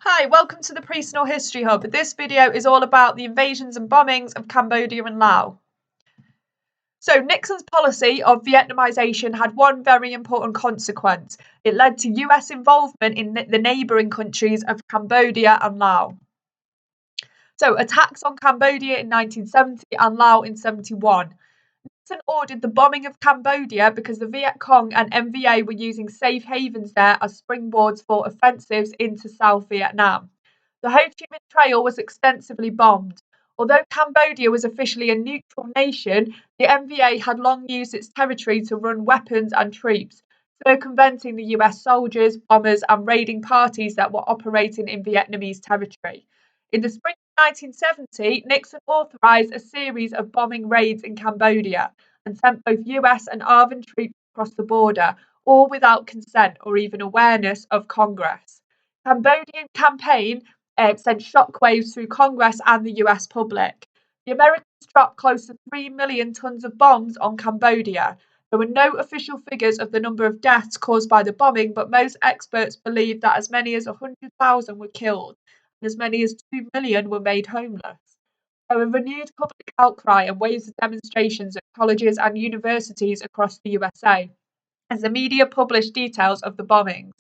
Hi, welcome to the Personal History Hub. This video is all about the invasions and bombings of Cambodia and Laos. So Nixon's policy of Vietnamization had one very important consequence. It led to US involvement in the neighbouring countries of Cambodia and Laos. So attacks on Cambodia in 1970 and Laos in 71. Nixon ordered the bombing of Cambodia because the Viet Cong and MVA were using safe havens there as springboards for offensives into South Vietnam. The Ho Chi Minh Trail was extensively bombed. Although Cambodia was officially a neutral nation, the MVA had long used its territory to run weapons and troops, circumventing the US soldiers, bombers, and raiding parties that were operating in Vietnamese territory. In the spring of 1970, Nixon authorised a series of bombing raids in Cambodia and sent both US and ARVN troops across the border, all without consent or even awareness of Congress. Cambodian campaign sent shockwaves through Congress and the US public. The Americans dropped close to 3 million tons of bombs on Cambodia. There were no official figures of the number of deaths caused by the bombing, but most experts believe that as many as 100,000 were killed and as many as 2 million were made homeless. There were renewed public outcry and waves of demonstrations at colleges and universities across the USA as the media published details of the bombings.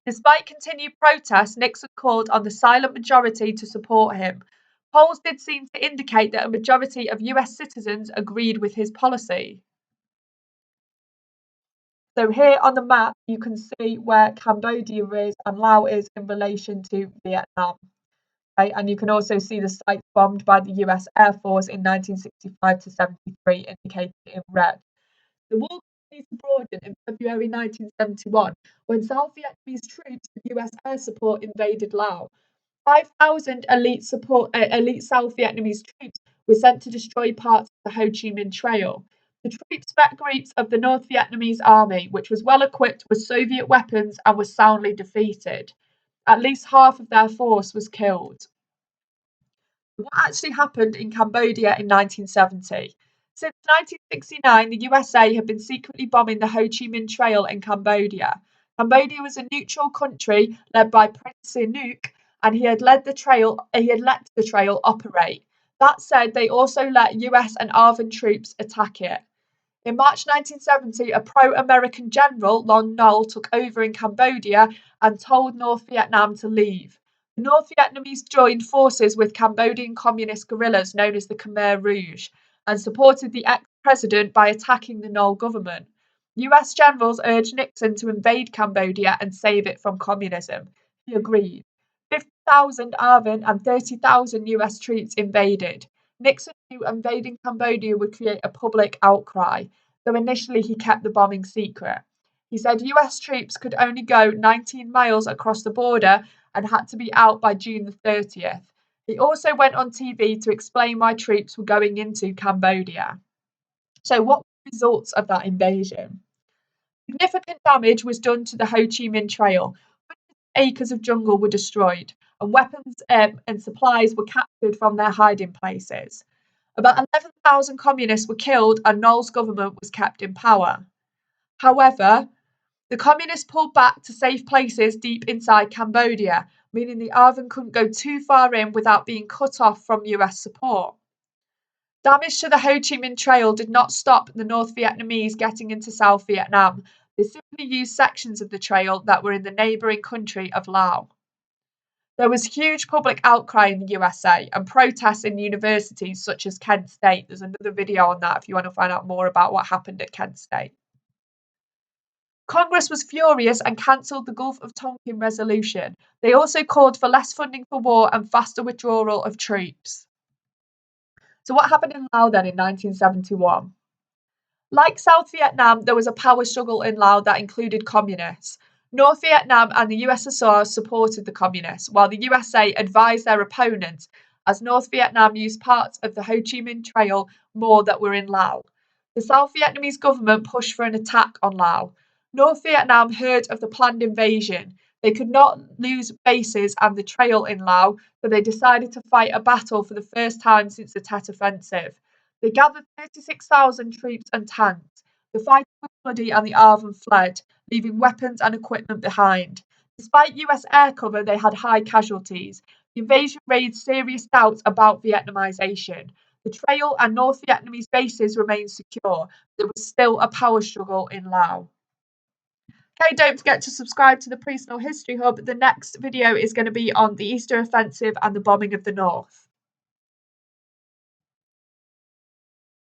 Despite continued protests, Nixon called on the silent majority to support him. Polls did seem to indicate that a majority of US citizens agreed with his policy. So here on the map, you can see where Cambodia is and Laos is in relation to Vietnam. Okay? And you can also see the sites bombed by the US Air Force in 1965 to 73, indicated in red. The war continued to broaden in February 1971 when South Vietnamese troops with US air support invaded Laos. 5,000 elite South Vietnamese troops were sent to destroy parts of the Ho Chi Minh Trail. The troops met groups of the North Vietnamese army, which was well equipped with Soviet weapons and was soundly defeated. At least half of their force was killed. What actually happened in Cambodia in 1970? Since 1969, the USA had been secretly bombing the Ho Chi Minh Trail in Cambodia. Cambodia was a neutral country led by Prince Sihanouk, and he had let the trail operate. That said, they also let US and ARVN troops attack it. In March 1970, a pro-American general, Lon Nol, took over in Cambodia and told North Vietnam to leave. The North Vietnamese joined forces with Cambodian communist guerrillas known as the Khmer Rouge and supported the ex-president by attacking the Nol government. US generals urged Nixon to invade Cambodia and save it from communism. He agreed. 50,000 ARVN and 30,000 US troops invaded. Nixon knew invading Cambodia would create a public outcry, though initially he kept the bombing secret. He said US troops could only go 19 miles across the border and had to be out by June the 30th. He also went on TV to explain why troops were going into Cambodia. So, what were the results of that invasion? Significant damage was done to the Ho Chi Minh Trail. Acres of jungle were destroyed, and weapons and supplies were captured from their hiding places. About 11,000 communists were killed, and Nol's government was kept in power. However, the communists pulled back to safe places deep inside Cambodia, meaning the ARVN couldn't go too far in without being cut off from US support. Damage to the Ho Chi Minh Trail did not stop the North Vietnamese getting into South Vietnam. They simply used sections of the trail that were in the neighbouring country of Laos. There was huge public outcry in the USA and protests in universities such as Kent State. There's another video on that if you want to find out more about what happened at Kent State. Congress was furious and cancelled the Gulf of Tonkin resolution. They also called for less funding for war and faster withdrawal of troops. So what happened in Laos then in 1971? Like South Vietnam, there was a power struggle in Laos that included communists. North Vietnam and the USSR supported the communists, while the USA advised their opponents, as North Vietnam used parts of the Ho Chi Minh Trail more that were in Laos. The South Vietnamese government pushed for an attack on Laos. North Vietnam heard of the planned invasion. They could not lose bases and the trail in Laos, so they decided to fight a battle for the first time since the Tet Offensive. They gathered 36,000 troops and tanks. The fighting was bloody and the ARVN fled, leaving weapons and equipment behind. Despite US air cover, they had high casualties. The invasion raised serious doubts about Vietnamisation. The Trail and North Vietnamese bases remained secure. There was still a power struggle in Laos. Okay, don't forget to subscribe to the Personal History Hub. The next video is going to be on the Eastern Offensive and the bombing of the North.